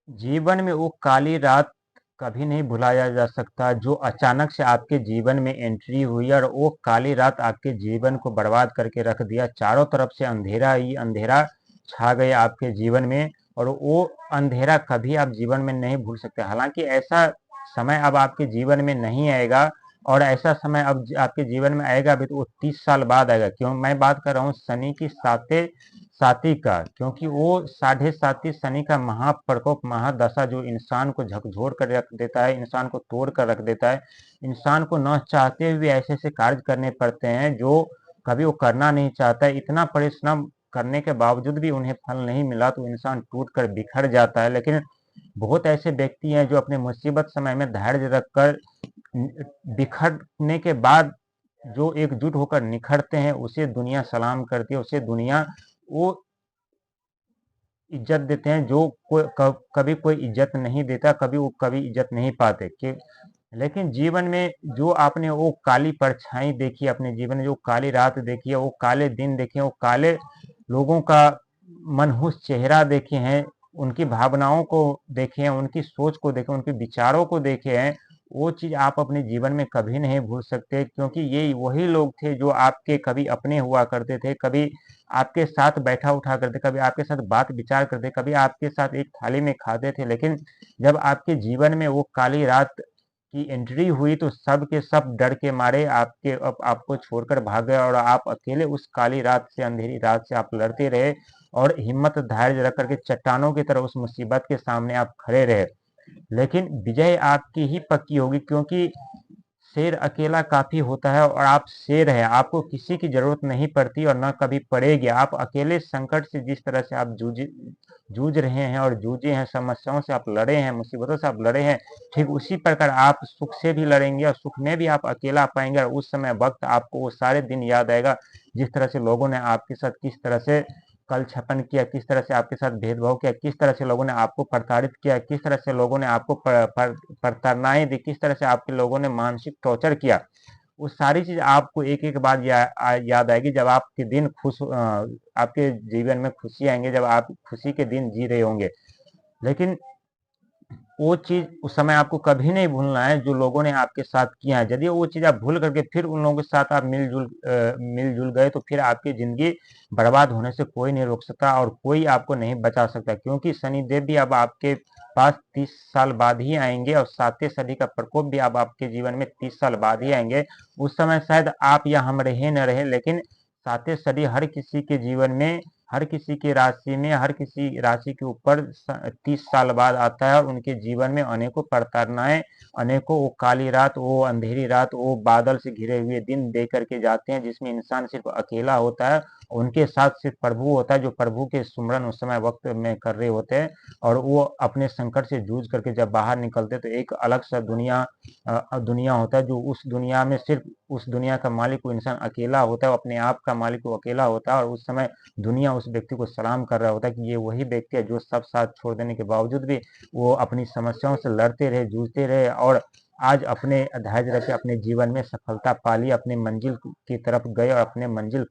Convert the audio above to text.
जीवन में वो काली रात कभी नहीं भुलाया जा सकता जो अचानक से आपके जीवन में एंट्री हुई और वो काली रात आपके जीवन को बर्बाद करके रख दिया। चारों तरफ से अंधेरा ही अंधेरा छा गया आपके जीवन में, और वो अंधेरा कभी आप जीवन में नहीं भूल सकते। हालांकि ऐसा समय अब आपके जीवन में नहीं आएगा, और ऐसा समय अब आपके जीवन में आएगा अभी तो वो 30 साल बाद आएगा। क्यों मैं बात कर रहा हूँ शनि की साते साथी का, क्योंकि वो साढ़े साथी शनि का महाप्रकोप महादशा जो इंसान को झकझोर कर रख देता है, इंसान को तोड़ कर रख देता है। इंसान को न चाहते हुए ऐसे ऐसे कार्य करने पड़ते हैं जो कभी वो करना नहीं चाहता है। इतना परिश्रम करने के बावजूद भी उन्हें फल नहीं मिला तो इंसान टूट कर बिखर जाता है। लेकिन बहुत ऐसे व्यक्ति हैं जो अपने मुसीबत समय में धैर्य रखकर बिखरने के बाद जो एकजुट होकर निखरते हैं, उसे दुनिया सलाम करती है, उसे दुनिया वो इज्जत देते हैं जो कभी कोई इज्जत नहीं देता, कभी वो कभी इज्जत नहीं पाते कि। लेकिन जीवन में जो आपने वो काली परछाई देखी, अपने जीवन में जो काली रात देखी है, वो काले दिन देखे, वो काले लोगों का मनहूस चेहरा देखे हैं, उनकी भावनाओं को देखे हैं, उनकी सोच को देखे, उनके विचारों को देखे हैं, वो चीज आप अपने जीवन में कभी नहीं भूल सकते। क्योंकि ये वही लोग थे जो आपके कभी अपने हुआ करते थे, कभी आपके साथ बैठा उठा करते, कभी आपके साथ बात विचार करते, कभी आपके साथ एक थाली में खाते थे। लेकिन जब आपके जीवन में वो काली रात की एंट्री हुई तो सब के सब डर के मारे आपको छोड़कर भाग गए, और आप अकेले उस काली रात से, अंधेरी रात से आप लड़ते रहे, और हिम्मत धैर्य रख करके चट्टानों की तरह उस मुसीबत के सामने आप खड़े रहे। लेकिन विजय आपकी ही पक्की होगी, क्योंकि शेर अकेला काफी होता है, और आप शेर है, आपको किसी की जरूरत नहीं पड़ती और न कभी पड़ेगी। आप अकेले संकट से जिस तरह से आप जूझ जूझ रहे हैं और जूझे हैं, समस्याओं से आप लड़े हैं, मुसीबतों से आप लड़े हैं, ठीक उसी प्रकार आप सुख से भी लड़ेंगे, और सुख में भी आप अकेला पाएंगे। और उस समय वक्त आपको वो सारे दिन याद आएगा जिस तरह से लोगों ने आपके साथ किस तरह से कल छपन किया, किस तरह से आपके साथ भेदभाव किया, किस तरह से लोगों ने आपको प्रताड़ित किया, किस तरह से लोगों ने आपको प्रताड़नाएं दी, किस तरह से आपके लोगों ने मानसिक टॉर्चर किया। वो सारी चीज आपको एक एक बार याद आएगी जब आपके दिन आपके जीवन में खुशी आएंगे, जब आप खुशी के दिन जी रहे होंगे। लेकिन वो चीज उस समय आपको कभी नहीं भूलना है जो लोगों ने आपके साथ किया है। यदि वो चीज आप भूल करके फिर उन लोगों के साथ आप मिलजुल गए तो फिर आपकी जिंदगी बर्बाद होने से कोई नहीं रोक सकता, और कोई आपको नहीं बचा सकता। क्योंकि शनिदेव भी अब आपके पास 30 साल बाद ही आएंगे, और सातवें सदी का प्रकोप भी अब आपके जीवन में 30 साल बाद ही आएंगे। उस समय शायद आप या हम रहे न रहे, लेकिन सातवें सदी हर किसी के जीवन में, हर किसी की राशि में, हर किसी राशि के ऊपर 30 साल बाद आता है, और उनके जीवन में अनेकों प्रताड़नाएं, अनेकों वो काली रात, वो अंधेरी रात, वो बादल से घिरे हुए दिन दे करके जाते हैं जिसमें इंसान सिर्फ अकेला होता है। उनके साथ सिर्फ प्रभु होता है जो प्रभु के सुमरन उस समय वक्त में कर रहे होते हैं, और वो अपने संकट से जूझ करके जब बाहर निकलते तो एक अलग सा दुनिया होता है, जो उस दुनिया में सिर्फ उस दुनिया का मालिक वो इंसान अकेला होता है, अपने आप का मालिक वो अकेला होता है। और उस समय दुनिया उस व्यक्ति को सलाम कर रहा होता है कि ये वही व्यक्ति है जो सब साथ छोड़ देने के बावजूद भी वो अपनी समस्याओं से लड़ते रहे, जूझते रहे, और आज अपने धैर्य रखे अपने जीवन में सफलता पा ली, अपने मंजिल की तरफ गए और अपने मंजिल पा